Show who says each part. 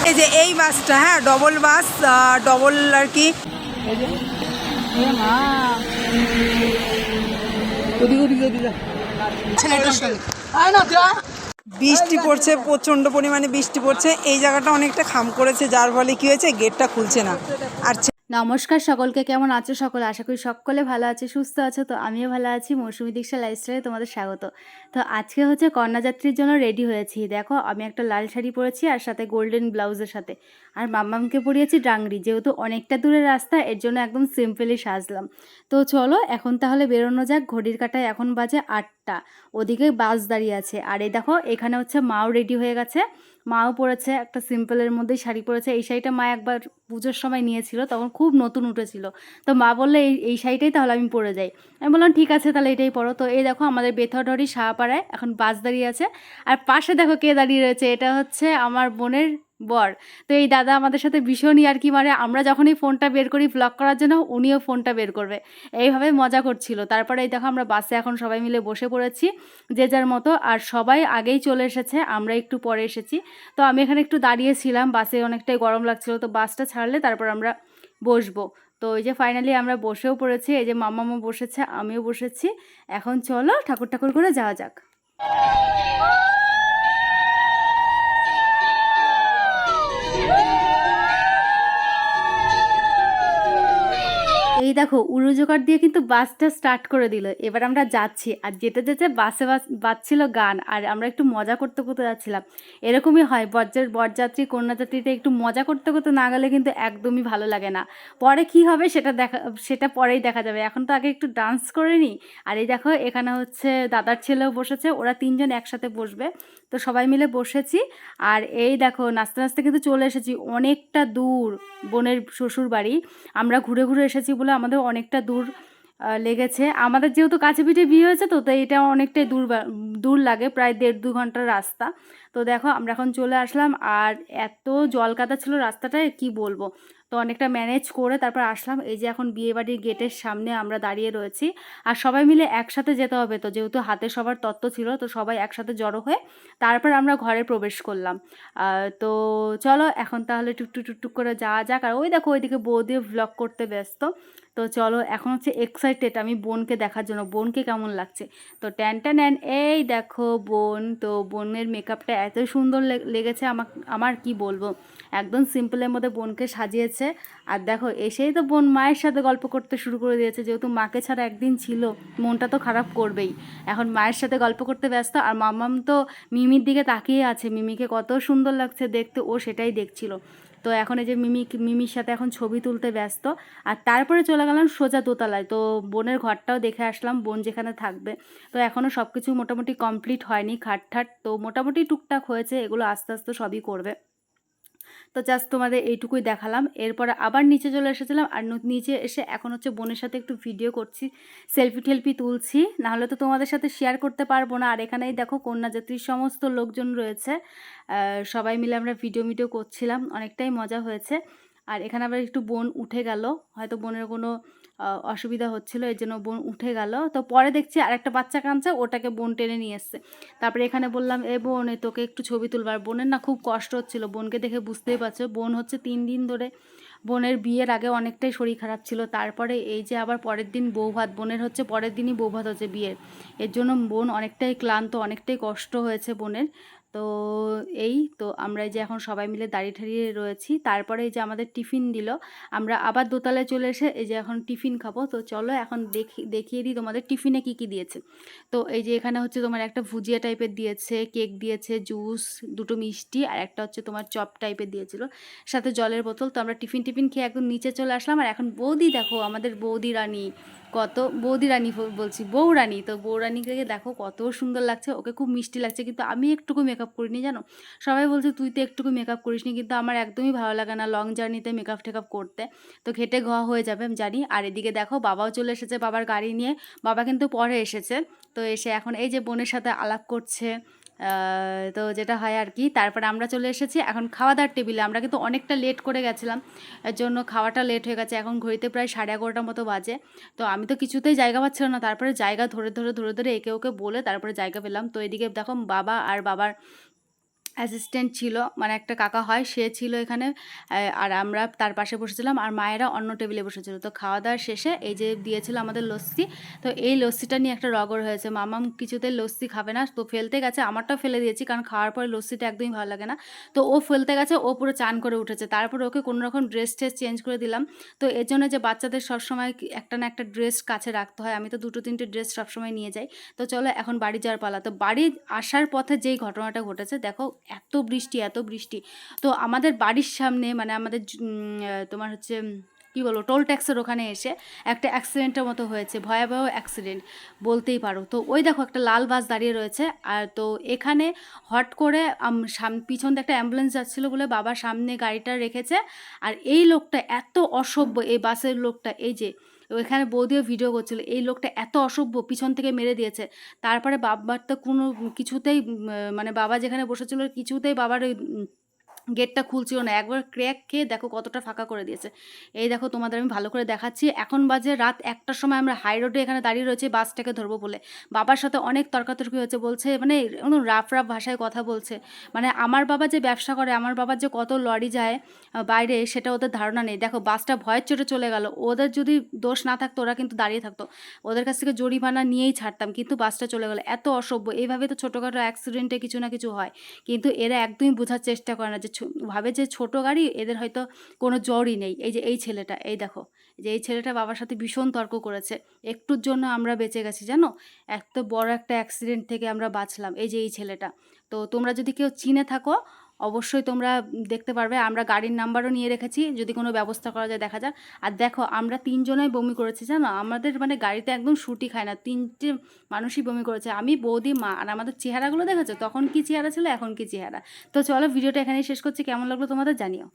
Speaker 1: এই যে এই বাসটা, হ্যাঁ ডবল বাস, ডবল আর কি। বৃষ্টি পড়ছে, প্রচণ্ড পরিমাণে বৃষ্টি পড়ছে। এই জায়গাটা অনেকটা খাম করেছে, যার ফলে কি হয়েছে, গেটটা খুলছে না। আর
Speaker 2: নমস্কার সকলকে, কেমন আছো সকলে? আশা করি সকলে ভালো আছে, সুস্থ আছো। তো আমিও ভালো আছি। মৌসুমী দীক্ষা লাইফস্টাইলে তোমাদের স্বাগত। তো আজকে হচ্ছে কন্যাযাত্রীর জন্য রেডি হয়েছি। দেখো আমি একটা লাল শাড়ি পরেছি আর সাথে গোল্ডেন ব্লাউজের সাথে, আর মাম্মামকে পরিয়েছি ডাংরি। যেহেতু অনেকটা দূরের রাস্তা, এর জন্য একদম সিম্পলি সাজলাম। তো চলো এখন তাহলে বেরোনো যাক। ঘড়ির কাঁটায় এখন বাজে 8টা, ওদিকে বাস দাঁড়িয়ে আছে। আর এই দেখো এখানে হচ্ছে মাও রেডি হয়ে গেছে। মাও পরেছে একটা সিম্পলের মধ্যেই শাড়ি পরেছে। এই শাড়িটা মা একবার পুজোর সময় নিয়েছিল, তখন খুব নতুন উঠেছিল। তো মা বললে এই শাড়িটাই তাহলে আমি পরে যাই। আমি বললাম ঠিক আছে তাহলে এটাই পরো। তো এই দেখো আমাদের বেথরডি শাহপাড়ায় এখন বাস দাঁড়িয়ে আছে। আর পাশে দেখো কে দাঁড়িয়ে রয়েছে, এটা হচ্ছে আমার বোনের বর। তো এই দাদা আমাদের সাথে ভীষণ ইয়ার্কি মারে। আমরা যখনই ফোনটা বের করি ব্লগ করার জন্য, উনিও ফোনটা বের করবে। এইভাবে মজা করছিল। তারপরে এই দেখো আমরা বাসে এখন সবাই মিলে বসে পড়েছি যে যার মতো। আর সবাই আগেই চলে এসেছে, আমরা একটু পরে এসেছি। তো আমি এখানে একটু দাঁড়িয়েছিলাম, বাসে অনেকটাই গরম লাগছিল। তো বাসটা ছাড়লে তারপর আমরা বসবো। তো এই যে ফাইনালি আমরা বসেও পড়েছি। এই যে মাম্মামও বসেছে, আমিও বসেছি। এখন চলো ঠাকুর ঠাকুর করে যাওয়া যাক। এই দেখো উড়োজোগাড় দিয়ে কিন্তু বাসটা স্টার্ট করে দিল। এবার আমরা যাচ্ছি, আর যেতে যেতে বাসে বাজছিল গান, আর আমরা একটু মজা করতে করতে যাচ্ছিলাম। এরকমই হয়, বরযাত্রী কন্যাযাত্রীতে একটু মজা করতে করতে না গেলে কিন্তু একদমই ভালো লাগে না। পরে কি হবে সেটা পরেই দেখা যাবে। এখন তো আগে একটু ডান্স করে নিই। আর এই দেখো এখানে হচ্ছে দাদার ছেলেও বসেছে, ওরা 3জন একসাথে বসবে। তো সবাই মিলে বসেছি। আর এই দেখো নাচতে নাচতে কিন্তু চলে এসেছি অনেকটা দূর, বোনের শ্বশুর বাড়ি। আমরা ঘুরে ঘুরে এসেছি বলে আমাদের অনেকটা দূর লেগেছে। আমাদের যেহেতু কাছে পিঠে বিয়ে হয়েছে, তো এটা অনেকটাই দূর লাগে, প্রায় 1.5-2 ঘন্টার রাস্তা। তো দেখো আমরা এখন চলে আসলাম। আর এত জল কাদা ছিল রাস্তাটায় কি বলবো। তো অনেকটা ম্যানেজ করে তারপর আসলাম। এই যে এখন বিয়েবাড়ির গেটের সামনে আমরা দাঁড়িয়ে রয়েছি। আর সবাই মিলে একসাথে যেতে হবে, তো যেহেতু হাতে সবার তত্ত্ব ছিল, তো সবাই একসাথে জড়ো হয়ে তারপর আমরা ঘরে প্রবেশ করলাম। তো চলো এখন তাহলে টুকটুক টুকটুক করে যাওয়া যাক। আর ওই দেখো ওইদিকে বৌদি ভ্লগ করতে ব্যস্ত। তো চলো এখন হচ্ছে এক্সাইটেড আমি বোনকে দেখার জন্য, বোনকে কেমন লাগছে। তো ট্যান এই দেখো বোন। তো বোনের মেকআপটা এত সুন্দর লেগেছে আমার কি বলবো। একদম সিম্পলের মধ্যে বোনকে সাজিয়েছে। আর দেখো এসেই তো বোন মায়ের সাথে গল্প করতে শুরু করে দিয়েছে। যেহেতু মাকে ছাড়া একদিন ছিল, মনটা তো খারাপ করবেই। এখন মায়ের সাথে গল্প করতে ব্যস্ত। আর মাম্মাম তো মিমির দিকে তাকিয়ে আছে, মিমিকে কত সুন্দর লাগছে দেখতে, ও সেটাই দেখছিল। তো এখন এই যে মিমির সাথে এখন ছবি তুলতে ব্যস্ত। আর তারপরে চলে গেলাম সোজা দোতলায়। তো বোনের ঘরটাও দেখে আসলাম, বোন যেখানে থাকবে। তো এখনও সব কিছু মোটামুটি কমপ্লিট হয়নি, খাটঠাট তো মোটামুটি টুকটাক হয়েছে, এগুলো আস্তে আস্তে সবই করবে। তো জাস্ট তোমাদের এইটুকুই দেখালাম। এরপরে আবার নিচে চলে এসেছিলাম। আর নিচে এসে এখন হচ্ছে বোনের সাথে একটু ভিডিও করছি, সেলফি টেলফি তুলছি, নাহলে তো তোমাদের সাথে শেয়ার করতে পারবো না। আর এখানেই দেখো কন্যাযাত্রীর সমস্ত লোকজন রয়েছে, সবাই মিলে আমরা ভিডিও করছিলাম, অনেকটাই মজা হয়েছে। আর এখানে আবার একটু বোন উঠে গেল, হয়তো বোনের কোনো অসুবিধা হচ্ছিল, এর জন্য বোন উঠে গেল। তো পরে দেখছি আরেকটা বাচ্চা কাঁদছে, ওটাকে বোন টেনে নিয়ে এসছে। তারপরে এখানে বললাম এ বোন তোকে একটু ছবি তুলবার। বোনের না খুব কষ্ট হচ্ছিল, বোনকে দেখে বুঝতেই পারছো। বোন হচ্ছে 3 দিন ধরে, বোনের বিয়ের আগে অনেকটাই শরীর খারাপ ছিল। তারপরে এই যে আবার পরের দিন বৌভাত, বোনের হচ্ছে পরের দিনই বৌভাত হচ্ছে বিয়ের। এর জন্য বোন অনেকটাই ক্লান্ত, অনেকটাই কষ্ট হয়েছে বোনের। তো এই তো আমরা এই যে এখন সবাই মিলে দাঁড়িয়ে ঠাড়িয়ে রয়েছি। তারপরে এই যে আমাদের টিফিন দিল, আমরা আবার দোতলায় চলে এসে এই যে এখন টিফিন খাবো। তো চলো এখন দেখিয়ে দিই তোমাদের টিফিনে কি কি দিয়েছে। তো এই যে এখানে হচ্ছে তোমার একটা ভুজিয়া টাইপের দিয়েছে, কেক দিয়েছে, জুস, 2টো মিষ্টি, আর একটা হচ্ছে তোমার চপ টাইপের দিয়েছিল, সাথে জলের বোতল। তো আমরা টিফিন খেয়ে একদম নিচে চলে আসলাম। আর এখন বৌদি দেখো, আমাদের বৌদি রানী, বৌদি রানী বলছি, বউ রানী। তো বউ রানীকে দেখো কত সুন্দর লাগছে, ওকে খুব মিষ্টি লাগছে। কিন্তু আমি একটুকু মেকআপ করিনি জানো। সবাই বলছে তুই তো একটুকু মেকআপ করিসনি, কিন্তু আমার একদমই ভালো লাগে না লং জার্নিতে মেকআপ টেকআপ করতে। তো ঘেটে ঘ হয়ে যাবে আমি জানি। আর এদিকে দেখো বাবাও চলে এসেছে, বাবার গাড়ি নিয়ে। বাবা কিন্তু পরে এসেছে। তো এসে এখন এই যে বোনের সাথে আলাপ করছে, তো যেটা হয় আর কি। তারপরে আমরা চলে এসেছি এখন খাওয়া দাওয়ার টেবিলে। আমরা কিন্তু অনেকটা লেট করে গেছিলাম, এর জন্য খাওয়াটা লেট হয়ে গেছে। এখন ঘড়িতে প্রায় 11:30 মতো বাজে। তো আমি তো কিছুতেই জায়গা পাচ্ছিলাম না, তারপরে জায়গা ধরে একে ওকে বলে তারপরে জায়গা পেলাম। তো এদিকে দেখো বাবা আর বাবার অ্যাসিস্ট্যান্ট ছিল, মানে একটা কাকা হয়, সে ছিল এখানে। আর আমরা তার পাশে বসেছিলাম, আর মায়েরা অন্য টেবিলে বসেছিল। তো খাওয়া দাওয়ার শেষে এই যে দিয়েছিল আমাদের লস্যি। তো এই লস্যিটা নিয়ে একটা রগড় হয়েছে, মামাম কিছুতেই লস্যি খাবে না, তো ফেলতে গেছে। আমারটাও ফেলে দিয়েছি, কারণ খাওয়ার পরে লস্যিটা একদমই ভালো লাগে না। তো ও ফেলতে গেছে, ও পুরো চান করে উঠেছে। তারপরে ওকে কোনো রকম ড্রেস ট্রেস চেঞ্জ করে দিলাম। তো এর জন্য যে বাচ্চাদের সবসময় একটা না একটা ড্রেস কাছে রাখতে হয়, আমি তো 2-3টে ড্রেস সবসময় নিয়ে যাই। তো চলো এখন বাড়ি যাওয়ার পালা। তো বাড়ি আসার পথে যেই ঘটনাটা ঘটেছে দেখো, এত বৃষ্টি এত বৃষ্টি। তো আমাদের বাড়ির সামনে মানে আমাদের তোমার হচ্ছে কী বলবো, টোল ট্যাক্সের ওখানে এসে একটা অ্যাক্সিডেন্টের মতো হয়েছে, ভয়াবহ অ্যাক্সিডেন্ট বলতেই পারো। তো ওই দেখো একটা লাল বাস দাঁড়িয়ে রয়েছে, আর তো এখানে হট করে পিছন দিয়ে একটা অ্যাম্বুলেন্স যাচ্ছিলো বলে বাবা সামনে গাড়িটা রেখেছে। আর এই লোকটা এত অসভ্য, এই বাসের লোকটা, এই যে ওইখানে বৌদিও ভিডিও করছিল, এই লোকটা এত অসভ্য, পিছন থেকে মেরে দিয়েছে। তারপরে বাবার তো কোনো কিছুতেই মানে বাবা যেখানে বসেছিল কিছুতেই বাবার ওই গেটটা খুলছিল না, একবার ক্র্যাক খেয়ে দেখো কতটা ফাঁকা করে দিয়েছে। এই দেখো তোমাদের আমি ভালো করে দেখাচ্ছি, এখন বাজে রাত 1টার সময়, আমরা হাই রোডে এখানে দাঁড়িয়ে রয়েছি বাসটাকে ধরবো বলে। বাবার সাথে অনেক তর্কাতর্কি হয়েছে, বলছে মানে একদম রাফ রাফ ভাষায় কথা বলছে। মানে আমার বাবা যে ব্যবসা করে, আমার বাবার যে কত লরি যায় বাইরে, সেটা ওদের ধারণা নেই। দেখো বাসটা ভয়ের চোটে চলে গেল, ওদের যদি দোষ না থাকতো ওরা কিন্তু দাঁড়িয়ে থাকতো, ওদের কাছ থেকে জরিমানা নিয়েই ছাড়তাম, কিন্তু বাসটা চলে গেলো। এত অসভ্য, এইভাবে তো ছোটোখাটো অ্যাক্সিডেন্টে কিছু না কিছু হয়, কিন্তু এরা একদমই বোঝার চেষ্টা করে না, যে ভাবে যে ছোট গাড়ি, এদের হয়তো কোনো জ্বরই নেই। এই যে এই ছেলেটা, এই দেখো, যে এই ছেলেটা বাবার সাথে ভীষণ তর্ক করেছে, একটুর জন্য আমরা বেঁচে গেছি জানো, এত বড় একটা অ্যাক্সিডেন্ট থেকে আমরা বাঁচলাম। এই যে এই ছেলেটা, তো তোমরা যদি কেউ চিনে থাকো অবশ্যই তোমরা দেখতে পারবে, আমরা গাড়ির নাম্বারও নিয়ে রেখেছি, যদি কোনো ব্যবস্থা করা যায় দেখা যাক। আর দেখো আমরা 3জনই বমি করেছি জানো, আমাদের মানে গাড়িতে একদম শুটি খায় না, 3টে মানুষই বমি করেছে, আমি, বৌদি, মা। আর আমাদের চেহারাগুলো দেখেছো, তখন কি চেহারা ছিল, এখন কি চেহারা। তো চলো ভিডিওটা এখানেই শেষ করছি, কেমন লাগলো তোমাদের জানিও।